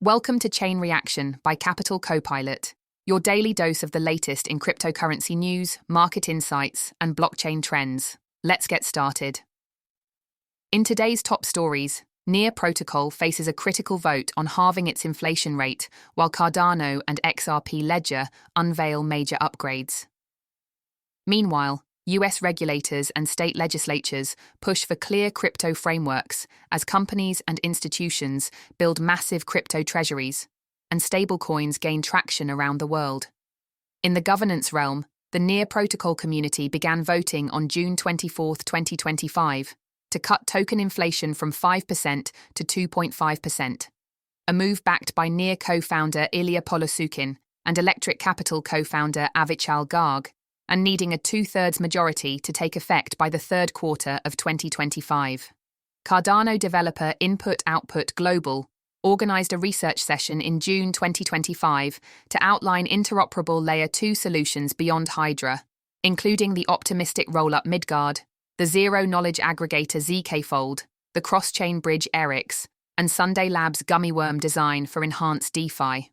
Welcome to Chain Reaction by Capital Copilot, your daily dose of the latest in cryptocurrency news, market insights, and blockchain trends. Let's get started. In today's top stories, Near Protocol faces a critical vote on halving its inflation rate, while Cardano and XRP Ledger unveil major upgrades. Meanwhile, US regulators and state legislatures push for clear crypto frameworks as companies and institutions build massive crypto treasuries, and stablecoins gain traction around the world. In the governance realm, the Near Protocol community began voting on June 24, 2025, to cut token inflation from 5% to 2.5%, a move backed by Near co-founder Ilya Polosukin and Electric Capital co-founder Avichal Garg, and needing a two-thirds majority to take effect by the third quarter of 2025. Cardano developer Input Output Global organized a research session in June 2025 to outline interoperable Layer 2 solutions beyond Hydra, including the optimistic rollup Midgard, the zero-knowledge aggregator zkFold, the cross-chain bridge ERIX, and Sunday Labs gummy-worm design for enhanced DeFi.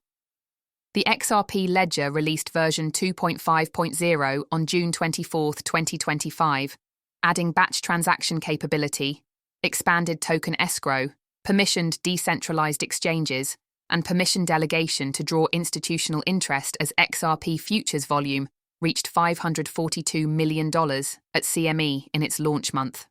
The XRP Ledger released version 2.5.0 on June 24, 2025, adding batch transaction capability, expanded token escrow, permissioned decentralized exchanges, and permission delegation to draw institutional interest as XRP futures volume reached $542 million at CME in its launch month.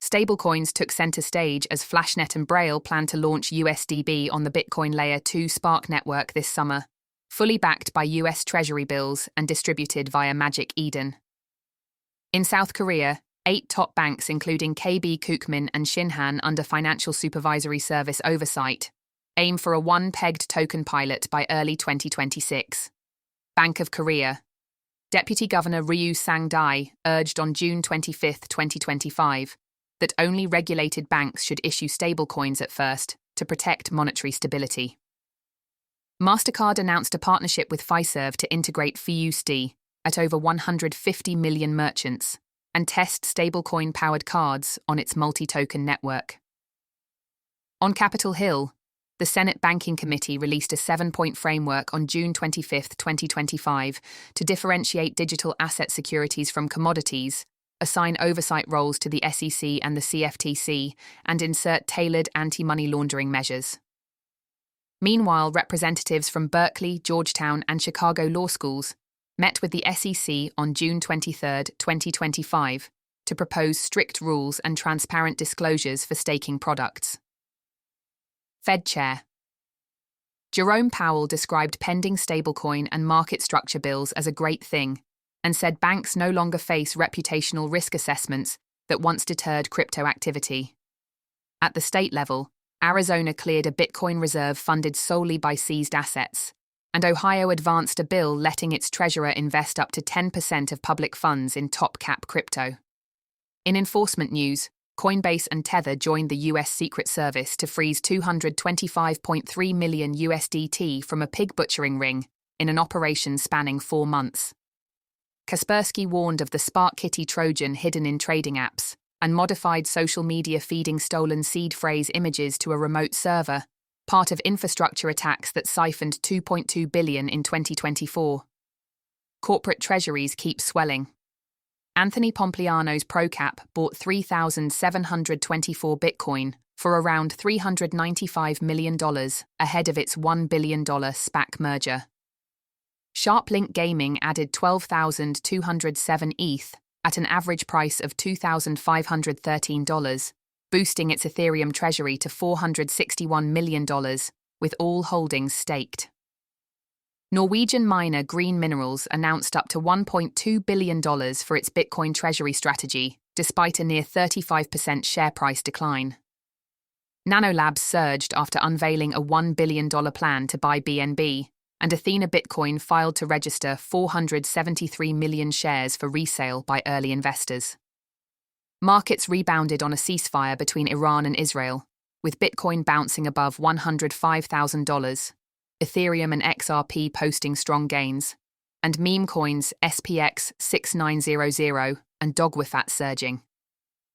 Stablecoins took center stage as Flashnet and Braille plan to launch USDB on the Bitcoin Layer 2 Spark network this summer, fully backed by US Treasury bills and distributed via Magic Eden. In South Korea, 8 top banks including KB Kookmin and Shinhan under Financial Supervisory Service oversight aim for a one-pegged token pilot by early 2026. Bank of Korea. Deputy Governor Ryu Sang-dae urged on June 25, 2025, that only regulated banks should issue stablecoins at first to protect monetary stability. MasterCard announced a partnership with Fiserv to integrate FiUSD at over 150 million merchants and test stablecoin-powered cards on its multi-token network. On Capitol Hill, the Senate Banking Committee released a 7-point framework on June 25, 2025, to differentiate digital asset securities from commodities, assign oversight roles to the SEC and the CFTC, and insert tailored anti-money laundering measures. Meanwhile, representatives from Berkeley, Georgetown, and Chicago law schools met with the SEC on June 23, 2025, to propose strict rules and transparent disclosures for staking products. Fed Chair Jerome Powell described pending stablecoin and market structure bills as a great thing, and said banks no longer face reputational risk assessments that once deterred crypto activity. At the state level, Arizona cleared a Bitcoin reserve funded solely by seized assets, and Ohio advanced a bill letting its treasurer invest up to 10% of public funds in top-cap crypto. In enforcement news, Coinbase and Tether joined the US Secret Service to freeze $225.3 million USDT from a pig butchering ring in an operation spanning 4 months. Kaspersky warned of the Spark Kitty Trojan hidden in trading apps and modified social media feeding stolen seed phrase images to a remote server, part of infrastructure attacks that siphoned $2.2 billion in 2024. Corporate treasuries keep swelling. Anthony Pompliano's ProCap bought 3,724 Bitcoin for around $395 million ahead of its $1 billion SPAC merger. SharpLink Gaming added 12,207 ETH at an average price of $2,513, boosting its Ethereum treasury to $461 million, with all holdings staked. Norwegian miner Green Minerals announced up to $1.2 billion for its Bitcoin treasury strategy, despite a near 35% share price decline. Nanolabs surged after unveiling a $1 billion plan to buy BNB, and Athena Bitcoin filed to register 473 million shares for resale by early investors. Markets rebounded on a ceasefire between Iran and Israel, with Bitcoin bouncing above $105,000, Ethereum and XRP posting strong gains, and meme coins SPX 6900 and Dogwifat surging.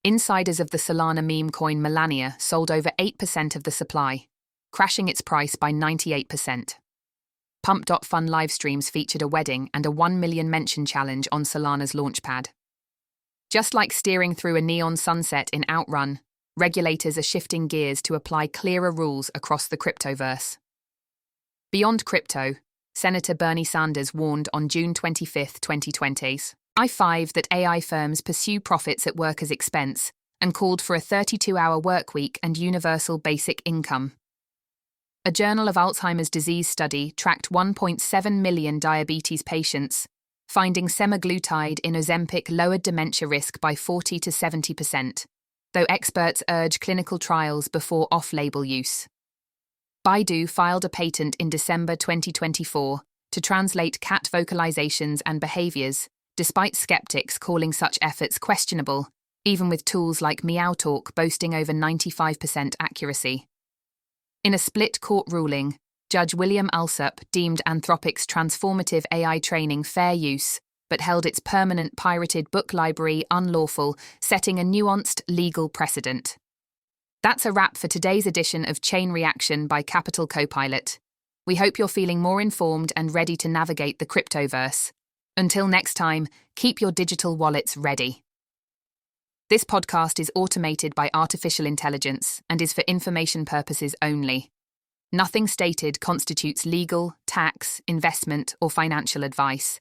Insiders of the Solana meme coin Melania sold over 8% of the supply, crashing its price by 98%. Pump.fun live streams featured a wedding and a 1 million mention challenge on Solana's launchpad. Just like steering through a neon sunset in Outrun, regulators are shifting gears to apply clearer rules across the cryptoverse. Beyond crypto, Senator Bernie Sanders warned on June 25, 2020, that AI firms pursue profits at workers' expense and called for a 32-hour workweek and universal basic income. A Journal of Alzheimer's Disease study tracked 1.7 million diabetes patients, finding semaglutide in Ozempic lowered dementia risk by 40 to 70%, though experts urge clinical trials before off-label use. Baidu filed a patent in December 2024 to translate cat vocalizations and behaviors, despite skeptics calling such efforts questionable, even with tools like MeowTalk boasting over 95% accuracy. In a split court ruling, Judge William Alsup deemed Anthropic's transformative AI training fair use, but held its permanent pirated book library unlawful, setting a nuanced legal precedent. That's a wrap for today's edition of Chain Reaction by Capital Copilot. We hope you're feeling more informed and ready to navigate the cryptoverse. Until next time, keep your digital wallets ready. This podcast is automated by artificial intelligence and is for information purposes only. Nothing stated constitutes legal, tax, investment, or financial advice.